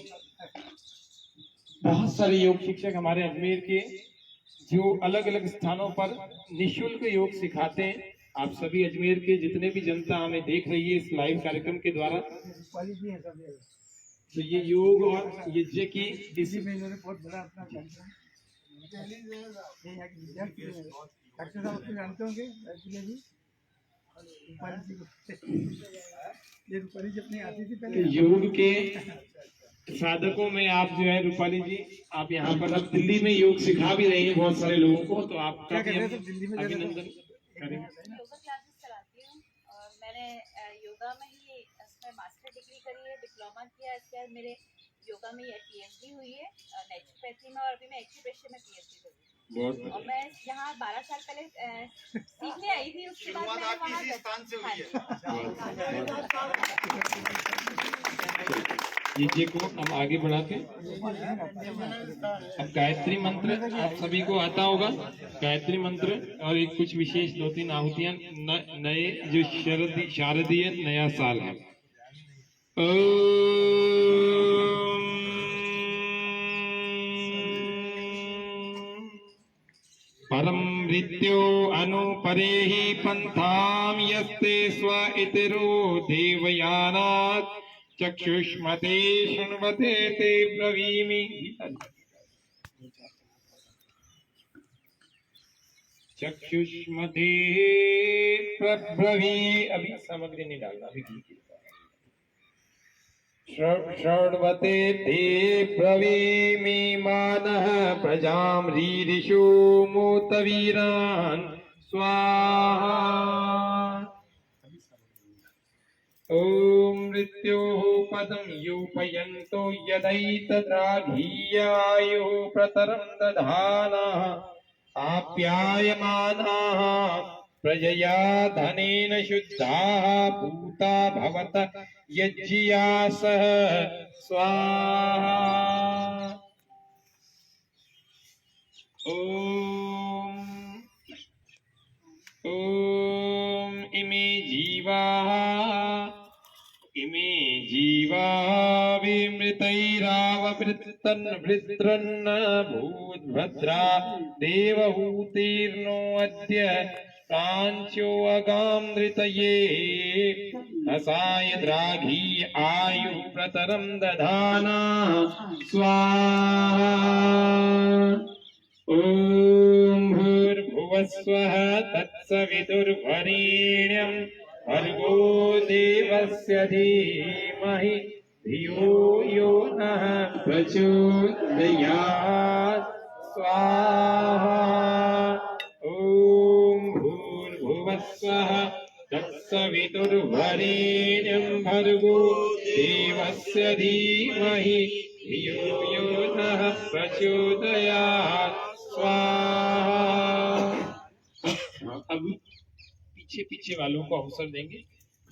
बहुत सारे योग शिक्षक हमारे अजमेर के जो अलग अलग स्थानों पर निःशुल्क योग सिखाते हैं। आप सभी अजमेर के जितने भी जनता हमें देख रही है इस लाइव कार्यक्रम के द्वारा, तो ये योग और यज्ञ की इस बहुत बड़ा अपना जानते होंगे ये रूपाली जी अपनी आती थी पहले। योग के साधकों में आप जो है रूपाली जी, आप यहाँ पर अब दिल्ली में योग सिखा भी रही हैं बहुत सारे लोगों को, तो आपका भी हम अभिनंदन करेंगे। योगा क्लासेस चलाती हूँ और मैंने योगा में ही इसमें मास्टर डिग्री करी है, डिप्लोमा किया, इसके बाद मेरे योगा में पीएचडी हुई है नेचुरोपैथी में और अभी मैं एक्यूप्रेशर में पीएचडी कर रही हूँ। और मैं यहाँ 12 साल पहले सीखने आई थी, उसके बाद मैं वहाँ यज्ञ को हम आगे बढ़ाते। अब गायत्री मंत्र आप सभी को आता होगा, गायत्री मंत्र और एक कुछ विशेष 2-3 आहुतियां नए जो शारदीय नया साल है। परम मृत्यो अनुपरेहि पंथाम यस्ते स्व इतरो देवयानात् चक्षुष्मते शृण्वते ते ब्रवीमि। चक्षुष्मते प्रब्रवी, अभी सामग्री नहीं डालना, अभी शृण्वते ते ब्रवीमि मानः प्रजां रीरिषु मूतवीरान् स्वाहा। ओम मृत्योः पदं यूपयन्तो यदैतद्राघीयायुः प्रतरं दधानाः आप्यायमानाः प्रजया धनेन शुद्धाः भूता भवत यज्ञिया सह स्वाहा। ओम इमे जीवा विमृतैराववृत्रन्न भूद्भद्रा देवहूतीर्नो अद्य कांचो अगामृतये हसाय द्राघी आयु प्रतरं दधाना स्वाहा। ओम भूर्भुवस्वः तत्सवितुर्वरेण्यं भर्गो देवस्य धीमहि धियो यो नः प्रचोदयात् स्वाहा। ओम भूर्भुवस्वः तत्सवितुर्वरेण्यं भर्गो देवस्य धीमहि धियो यो नः प्रचोदयात् स्वाहा। अब पीछे पीछे वालों को अवसर देंगे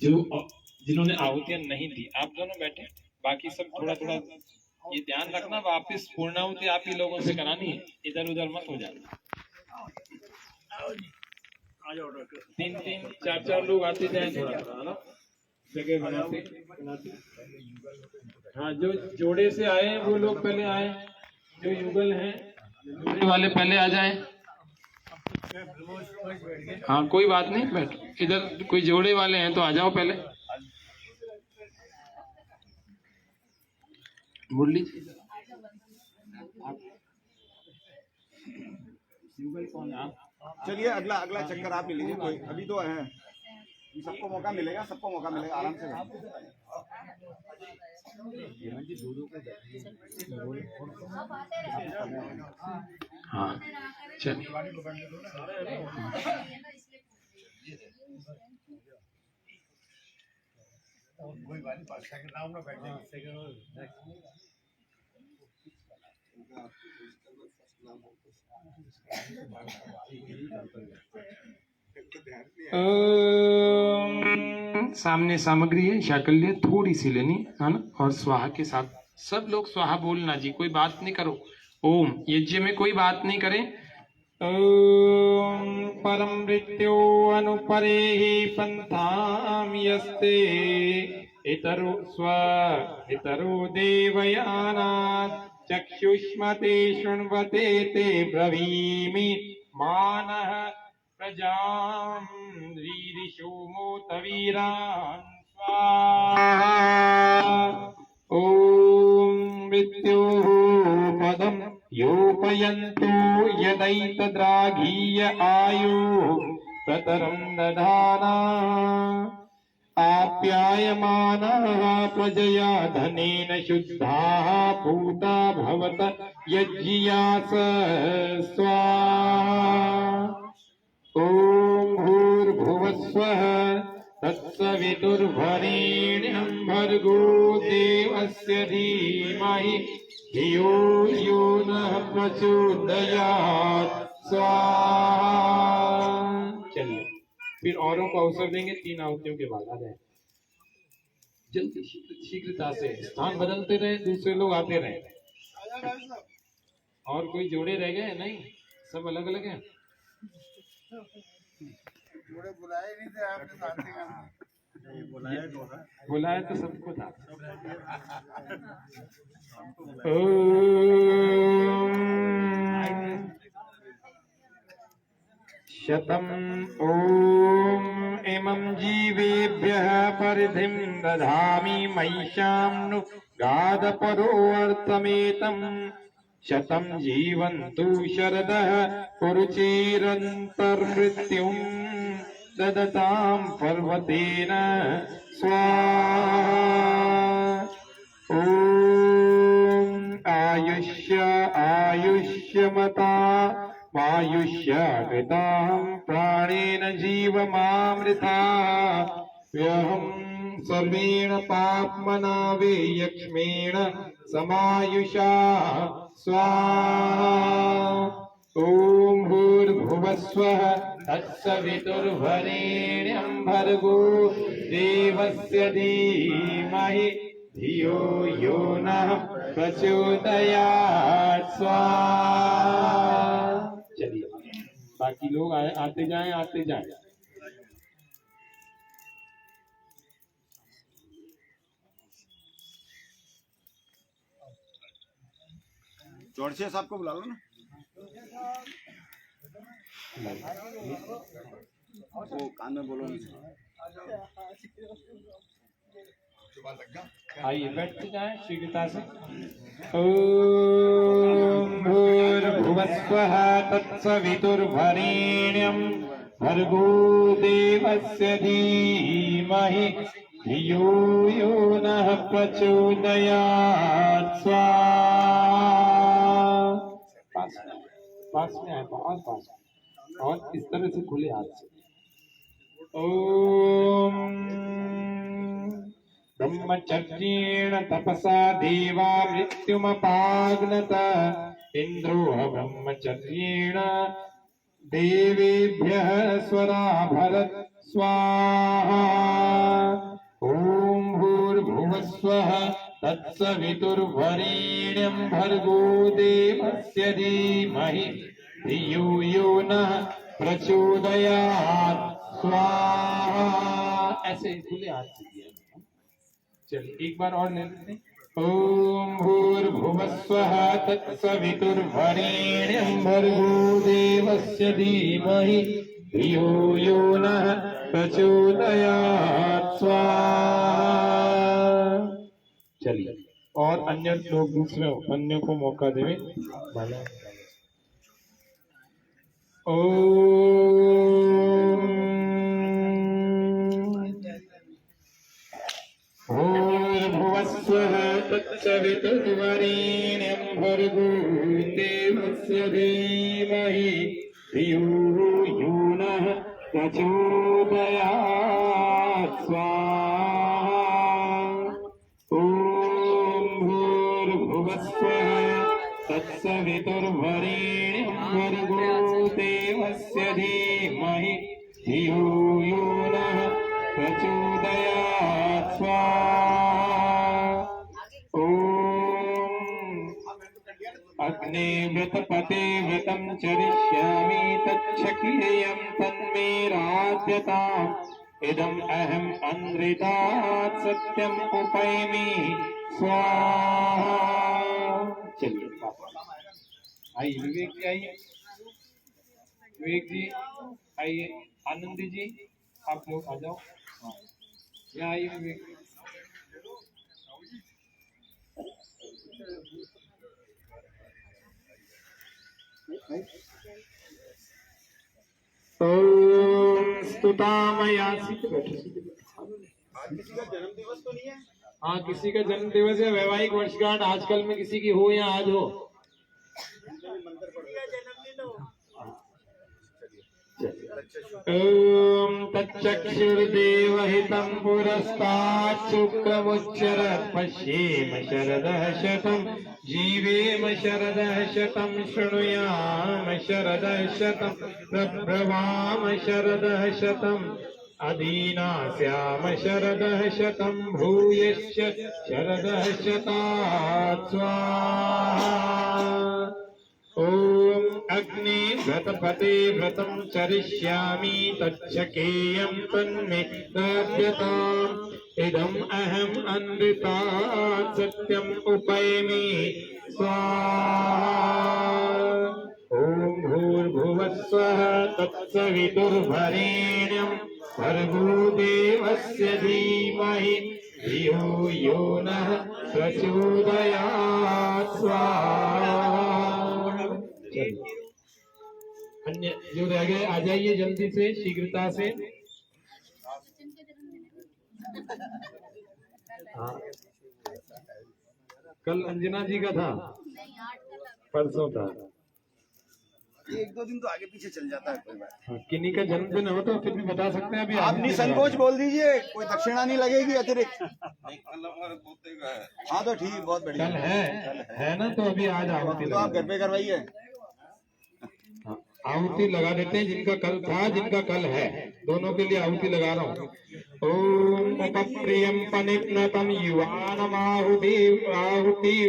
जो जिन्होंने आहुतियां नहीं दी। आप दोनों बैठे, बाकी सब थोड़ा थोड़ा ये ध्यान रखना, वापस पूर्णाहुति आप ही लोगों से करानी है, इधर उधर मत हो जाना। 3-3 4-4 लोग आते जाए, थोड़ा थोड़ा है ना, जगह बनाते बनाते। हाँ, जो जोड़े से आए हैं वो लोग पहले आए, जो युगल हैं जोड़े वाले पहले आ जाएं। हाँ कोई बात नहीं, बैठ इधर, कोई जोड़े वाले हैं तो आ जाओ पहले। मुरली युगल कौन है आप? चलिए अगला अगला चक्कर आप ले लीजिए, कोई अभी तो है, सबको मौका मिलेगा, सबको मौका मिलेगा, आराम से। हाँ चलिए। सामने सामग्री है, शाकल्य थोड़ी सी लेनी है ना, और स्वाहा के साथ सब लोग स्वाहा बोलना जी, कोई बात नहीं करो। ओम यज्ञ में कोई बात नहीं करे। ओम परम मृत्यो अनुपरे पंथाम यस्ते इतरो देवयानात् चक्षुष्मते शृण्वते ते ब्रवीमि मानः प्रजां रीरिषो मोतवीरान् स्वाहा। ॐ मृत्योः पदं योपयन्तु यदैतद्राघीय आयु प्रतरं दधाना आप्यायमानः प्रजया धनेन शुद्धाः पूता भवत यज्ञियास स्वाहा। ॐ भूर्भुवस्वः तत्सवितुर्वरेण्यं भर्गो देवस्य धीमहि धियो यो नः प्रचोदयात् स्वाहा। चलिए फिर औरों को अवसर देंगे, 3 आहुतियों के बाद आ जाए। जल्दी शीघ्रता से स्थान बदलते रहे, दूसरे लोग आते रहे। और कोई जोड़े रह गए? नहीं, सब अलग अलग हैं। बुलाए नहीं थे आपने, शांति का बुलाया तो सबको था। शतम् ॐ इमं जीवेभ्यः परिधिं दधामि महिषां नु गादपरोऽर्थमेतम् शतं जीवन्तु शरदः पुरुचेरन्तर्मृत्युं ददतां पर्वतेन स्वाहा। ॐ आयुष्यमता मायुष्य कृतां प्राणेन जीवमामृता व्यहं सर्वेण पाप्मना वे यक्ष्मेण समायुषा स्वाहा। ॐ भूर्भुवस्वः तत्सवितुर्वरेण्यं भर्गो देवस्य धीमहि धियो यो नः प्रचोदयात् स्वाहा। चलिए बाकी लोग आते जाएं आते जाएं। चौड़सिया साहब को बुला लो ना। वो कान में बोलो नहीं। आइए बैठते जाएं शीघ्रता से। ओम भूर्भुवस्वः तत्सवितुर्वरेण्यं भर्गो देवस्य धीमहि धियो यो नः प्रचोदयात् स्वाहा। पास में आए, बहुत पास, और इस तरह से खुले हाथ से। ओम ब्रह्मचर्येण तपसा देवा मृत्युमपाग्नत इंद्रो ब्रह्मचर्येण देवेभ्यः स्वराभरत् स्वाहा ॐ भूर्भुवस्वः तत्सवितुर्वरेण्यं भर्गो देवस्य धीमहि धियो यो नः प्रचोदयात् स्वाहा। ऐसे खुले हाथ से दिया। चलिए एक बार और ले लेते हैं। ओम भूर्भुवस्वः तत्सवितुर्वरेण्यं भर्गो देवस्य धीमहि धियो यो नः प्रचोदयात् स्वाहा। चलिए और अन्य लोग दूसरे अन्य को मौका देवे। भूर्भुवस्वः तत्सवितुर्वरेण्यं भर्गो देवस्य धीमहि धियो यो नः प्रचोदयात् स्वाहा ॐ भूर्भुवस्वः तत्सवितुर्वरेण्यं भर्गो देवस्य धीमहि धियो यो नः प्रचोदयात् स्वाहा ॐ अग्ने व्रतपते व्रतं चरिष्यामि तच्छक्रियं तन्मे राध्यताम् इदम् अहम् अनृतात् सत्यम् उपैमि स्वाहा। चलिए आइए विवेक जी, आइए विवेक जी, आइए आनंदी जी, आप लोग आ जाओ। यहाँ आइए विवेक। ओम स्तुतामयासि। आज किसी का जन्म दिवस तो नहीं है? हाँ किसी का जन्म दिवस है, वैवाहिक वर्षगांठ आजकल में किसी की हो या आज हो। ओम तच्चक्षुर्देवहितं पुरस्तात् शुक्रमुच्चरत् पश्येम शरदः शतं जीवेम शरदः शतं शृणुयाम शरदः शतं प्रभ्रवाम शरदः शतम् अदीनास्याम शरदः शतं भूयश्च शरदः शतात् स्वाहा ॐ अग्ने व्रतपते व्रतं चरिष्यामि तच्छकेयं तन्मे दास्यताम् इदम् अहम् अनृतात् सत्यम् उपैमि स्वाहा ॐ भूर्भुवस्वः तत्सवितुर्वरेण्यं भर्गो देवस्य धीमहि धियो यो नः प्रचोदयात् स्वाहा। अन्य जो रह गए आ जाइए जल्दी से, शीघ्रता से। हाँ कल अंजना जी का था, परसों था। ये एक दो दिन तो आगे पीछे चल जाता है, कोई बात हाँ, किन्हीं का जन्मदिन हो तो फिर भी बता सकते हैं। अभी नहीं। आप निसंकोच बोल दीजिए, कोई दक्षिणा नहीं लगेगी अतिरिक्त। हाँ तो ठीक, बहुत बढ़िया। कल है ना, तो अभी आज आहुति तो आप घर पे करवाइए। आहुति लगा देते हैं, जिनका कल था जिनका कल है, दोनों के लिए आहुति लगा रहा हूँ। ओम उपप्रियं पनिप्नतं युवानमाहुति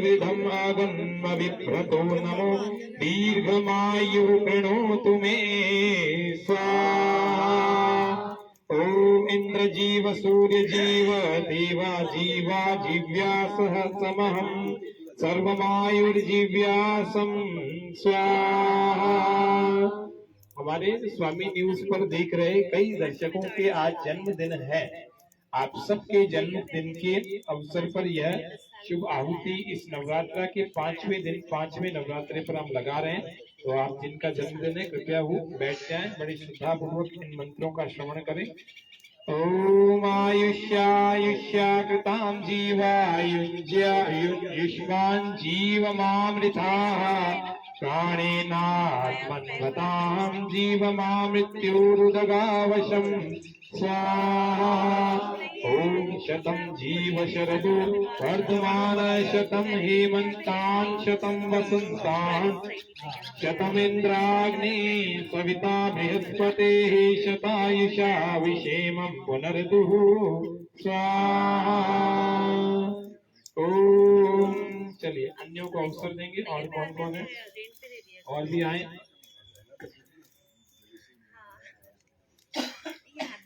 वृद्धम् आगन्म विभ्रतो नमो दीर्घमायुः कृणोतु मे स्वाहा ओम इंद्र जीव सूर्य जीव देवा जीवा जीव्या सह समहं सर्वमायुर्जीव्यासं स्वाहा। हमारे स्वामी न्यूज पर देख रहे कई दर्शकों के आज जन्मदिन है। आप सबके जन्मदिन के अवसर पर यह शुभ आहुति इस नवरात्र के 5वें दिन 5वें नवरात्रे पर हम लगा रहे हैं। तो आप जिनका जन्मदिन है कृपया वो बैठ जाएं, बड़ी श्रद्धा पूर्वक इन मंत्रों का श्रवण करें। ओम आयुष्यायुष्या कृतां जीवायुष्मान जीवमामृताः प्राणेनात्मन्वतां जीवमामृत्युरुदगावशं स्वाहा ॐ शतं जीव शरदो वर्धमानाय शतं हेमन्तान् शतं वसन्तान् शतमिन्द्राग्ने सविता बृहस्पतेः शतायुषा विषेमं पुनर्दुः स्वाहा। ओम। चलिए अन्यों को अवसर देंगे। और कौन कौन है और भी आए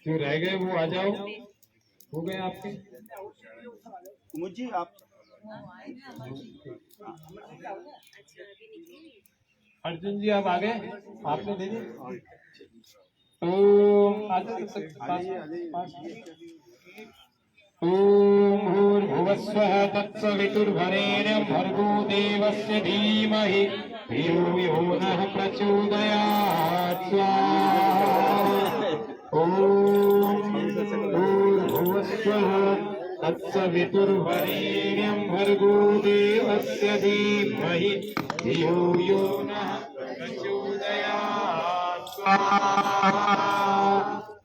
जो रह गए वो आ जाओ। हो गए आपके कुमुद जी आप अर्जुन जी आप आ गए आपने दे दी। ओम ओम भूर्भुवस्वः तत्सवितुर्वरेण्यं भर्गो देवस्य धीमहि धियो यो नः प्रचोदयात् स्वाहा। ओम भूर्भुवस्वः तत्सवितुर्वरेण्यं भर्गो देवस्य धीमहि धियो यो नः प्रचोदयात् स्वाहा।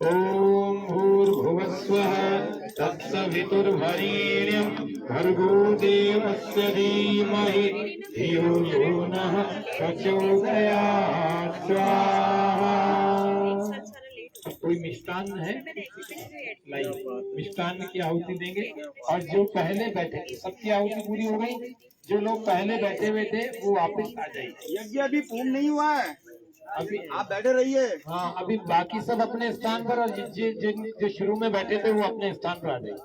ओम भूर्भुवस्वः तत्सवितुर्वरेण्यं भर्गो देवस्य धीमहि धियो यो नः प्रचोदयात् स्वाहा। कोई मिष्टान्न है लाइए, मिष्टान्न की आहुति देंगे। और जो पहले बैठे सबकी आहुति पूरी हो गई, जो लोग पहले बैठे हुए थे वो वापस आ जाइए। यज्ञ अभी पूर्ण नहीं हुआ है, अभी आप बैठे रहिए। हाँ अभी बाकी सब अपने स्थान पर और जो शुरू में बैठे थे वो अपने स्थान पर आ जाइए।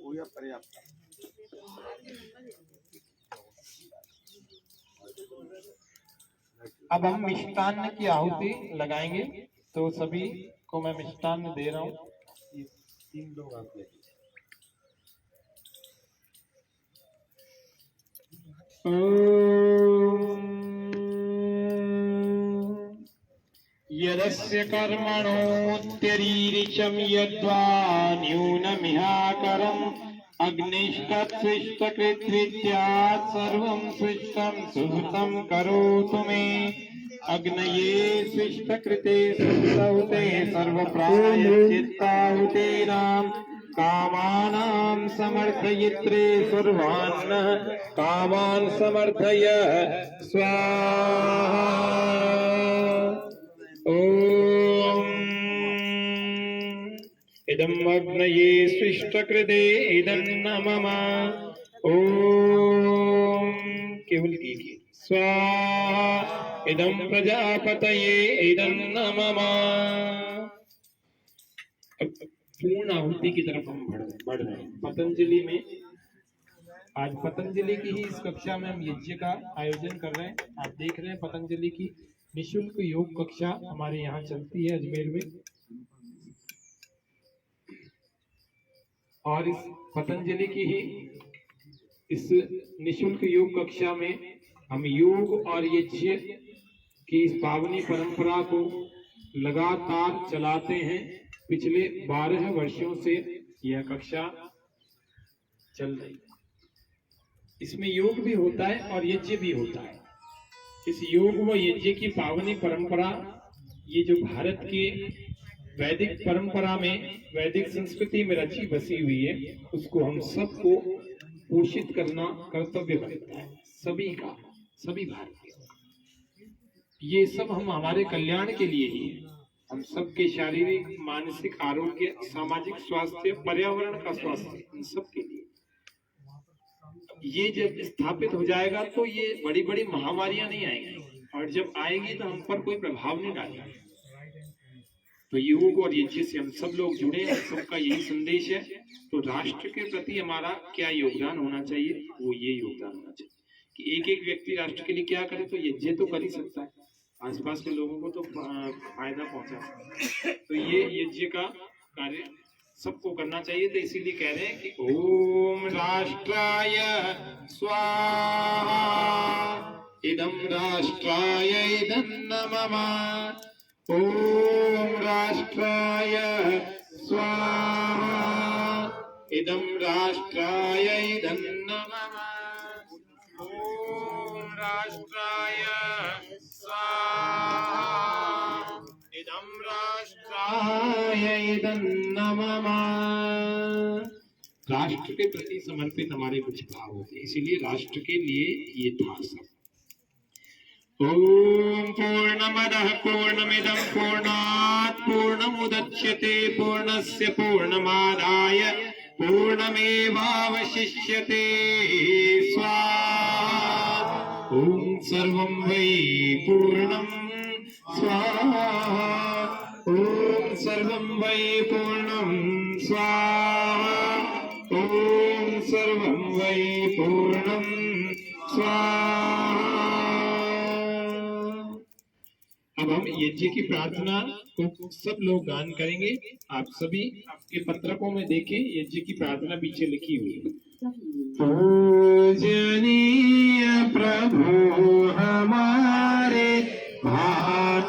हो गया पर्याप्त। अब हम मिष्टान्न की आहुति लगाएंगे, तो सभी को मैं मिष्टान्न दे रहा हूँ। ये 3 लोग आप लेंगे। यदस्य कर्मणोऽत्यरीरिषं यद्वा न्यूनमिहाकरम् अग्निष्टत्सृष्टकृद्विद्यात् सर्वं सृष्टं सुहृतं करोतु मे। अग्नये सृष्टकृते सुहृतहुते सर्वप्रायश्चित्ताहुतीनां कामानां समर्थयित्रे सर्वान् कामान् समर्थय स्वाहा। ओम इदं अग्नये सृष्टकृते इदं न मम। ओम केवल कीजिए स्वाहा। इदं प्रजापतये इदं न मम। पूर्ण आहुति की तरफ हम बढ़ रहे हैं। पतंजलि में आज पतंजलि की ही इस कक्षा में हम यज्ञ का आयोजन कर रहे हैं। आप देख रहे हैं पतंजलि की निःशुल्क योग कक्षा हमारे यहाँ चलती है अजमेर में। और इस पतंजलि की ही इस निःशुल्क योग कक्षा में हम योग और यज्ञ की इस पावनी परंपरा को लगातार चलाते हैं। पिछले 12 वर्षों से यह कक्षा चल रही है। इसमें योग भी होता है और यज्ञ भी होता है। इस योग व यज्ञ की पावनी परंपरा, ये जो भारत के वैदिक परंपरा में, वैदिक संस्कृति में रची बसी हुई है, उसको हम सबको पोषित करना कर्तव्य बनता है, सभी का, सभी भारतीयों का। ये सब हम हमारे कल्याण के लिए ही है। हम सबके शारीरिक, मानसिक आरोग्य, सामाजिक स्वास्थ्य, पर्यावरण का स्वास्थ्य, इन सब के लिए। ये जब स्थापित हो जाएगा तो ये बड़ी बड़ी महामारियां नहीं आएंगी, और जब आएगी तो हम पर कोई प्रभाव नहीं डालेगा। तो योग और यज्ञ से हम सब लोग जुड़े हैं, सबका यही संदेश है। तो राष्ट्र के प्रति हमारा क्या योगदान होना चाहिए, वो ये योगदान होना चाहिए कि एक एक व्यक्ति राष्ट्र के लिए क्या करे। तो यज्ञ तो कर ही सकता है, आसपास के लोगों को तो फायदा पहुंचा सकता है। तो ये यज्ञ का कार्य सबको करना चाहिए। तो इसीलिए कह रहे हैं कि ओम राष्ट्राय स्वाहा इदं राष्ट्राय इदन्न मम ॐ राष्ट्राय स्वाहा इदं राष्ट्राय इदन्न मम ॐ राष्ट्राय स्वाहा इदं राष्ट्राय इदन्न मम। राष्ट्र के प्रति समर्पित हमारे कुछ भाव होते हैं, इसीलिए राष्ट्र के लिए ये था सब। ओम पूर्णमदः पूर्णमिदं पूर्णात् पूर्णमुदच्यते पूर्णस्य पूर्णमादाय पूर्णमेवावशिष्यते स्वाहा। ओम सर्वं वै पूर्णं स्वाहा ओम सर्वं वै पूर्णं स्वाहा ओम सर्वं वै पूर्णं स्वाहा। अब हम यज्ञ की प्रार्थना को सब लोग गान करेंगे। आप सभी आपके पत्रकों में देखें, यज्ञ की प्रार्थना पीछे लिखी हुई है। पूजनीय प्रभु हमारे भारत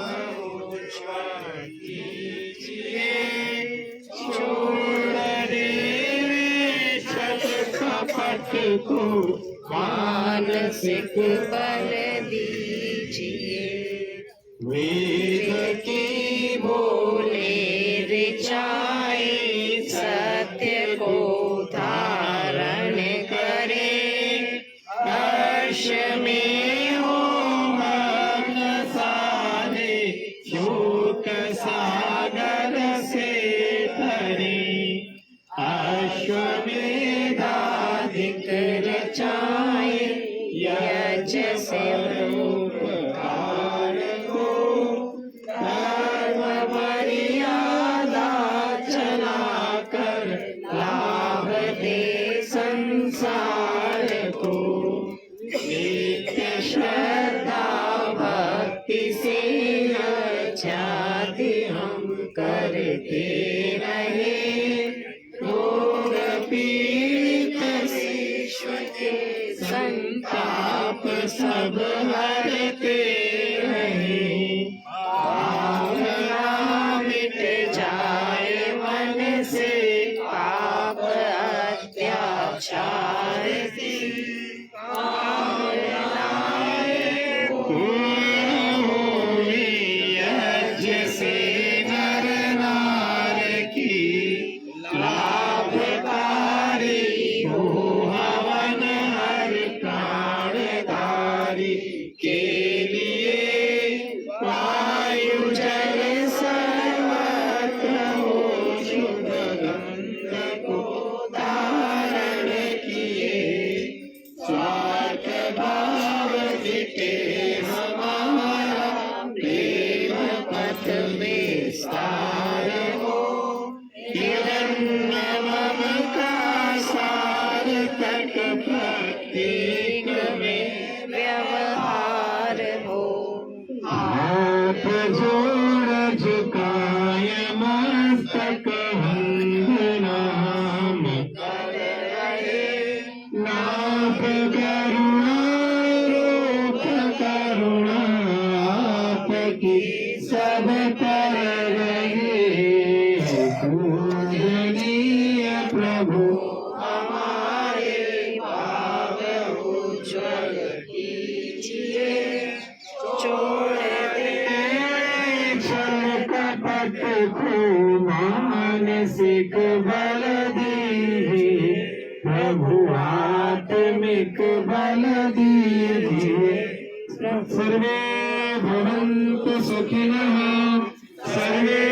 को मानसिक बल दीजिए, वेद की बोले ऋचाए सत्य को धारण करे, हर्ष में हो मग्न सारे शोक सागर से तरे, अश्वमेधाधिक रचाए यज्ञ से उपकार को, धर्म मर्यादा चलाकर लाभ दे संसार को, नित्य श्रद्धा भक्ति से आजादी हम करते रहे, रोग पीड़ित शिष्य के संताप सब हरते रहे, भावना मिट जाए मन से पाप अत्याचार से, यज्ञ से नर नार की लाभकारी हो हवन हर प्राणधारी के लिए, वायु जल सर्वत्र हो शुद्ध गंध को धारण किए, स्वार्थ भाव मिटे हमारा प्रेम पथ विस्तार हो, हिरण्य मम का सार तक प्रत्येक में व्यवहार हो, आप जोड़ झुकाय मस्तक वंदनाम कर रहे नाभ करुणा रूप करुणा आपकी सब पर रहे, पूजनीय प्रभु हमारे भाव उज्ज्वल कीजिए, छोड़ क्षण कपट को मानसिक बल दीजिए, प्रभु आत्मिक बल दीजिए, सर्वे भवन्तु सुखिनः सर्वे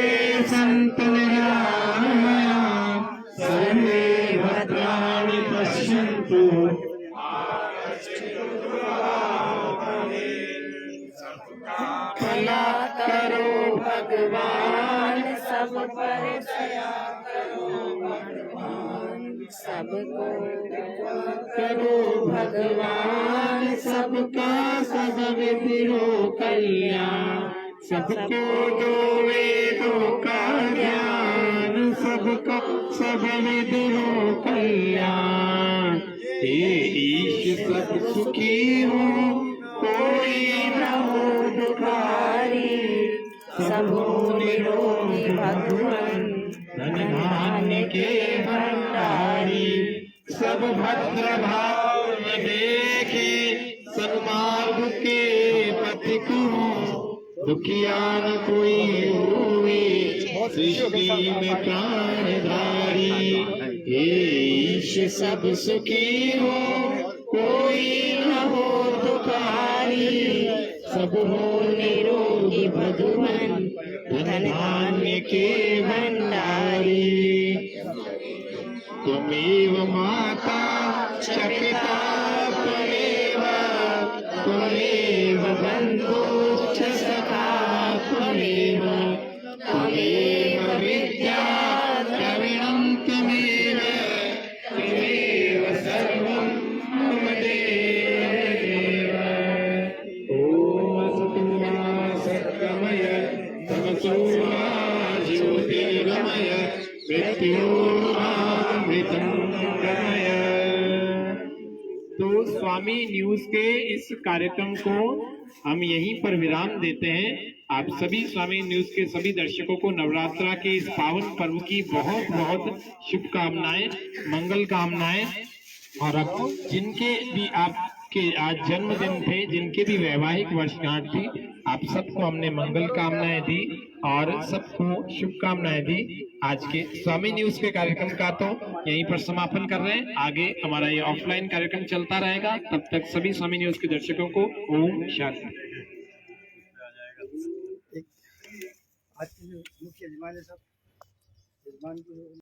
सन्तु निरामयाः, सर्वे भद्राणि पश्यन्तु भला करो भगवान, सब पर दया करो भगवान, सबको करो भगवान, सबका सदविधि हो कल्याण, सबको दो वेदों का ज्ञान, सबका सब विधि हो कल्याण, हे ईश सब सुखी हो, कोई न हो दुखारी, सब हो निरोगी भगवान धन धान्य के भंडारी, सब भद्र भाव में देखे, सन्मार्ग के पथिक हों, दुखिया न कोई हुए, सृष्टि में प्राणधारी। हे ईश सब सुखी हो, कोई न हो दुखारी, सब हो निरोगी भगवान धन धान्य के भंडारी। त्वमेव माता च पिता त्वमेव, त्वमेव बन्धुश्च सखा त्वमेव, त्वमेव विद्या द्रविणं त्वमेव, त्वमेव सर्वं मम देव। ॐ असतो मा सद्गमय, तमसो मा ज्योतिर्गमय, मृत्योर्मामृतं गमय। तो स्वामी न्यूज के इस कार्यक्रम को हम यहीं पर विराम देते हैं। आप सभी स्वामी न्यूज के सभी दर्शकों को नवरात्रा के इस पावन पर्व की बहुत बहुत शुभकामनाएं, मंगल कामनाएं। और अब जिनके भी आपके आज जन्मदिन थे, जिनके भी वैवाहिक वर्षगांठ थी, आप सबको हमने मंगल कामनाएं दी और सबको शुभकामनाएं दी। आज के स्वामी न्यूज के कार्यक्रम का तो यहीं पर समापन कर रहे हैं। आगे हमारा ये ऑफलाइन कार्यक्रम चलता रहेगा। तब तक सभी स्वामी न्यूज के दर्शकों को ओम शांति। आज के जो मुख्य यजमान है सब, यजमान को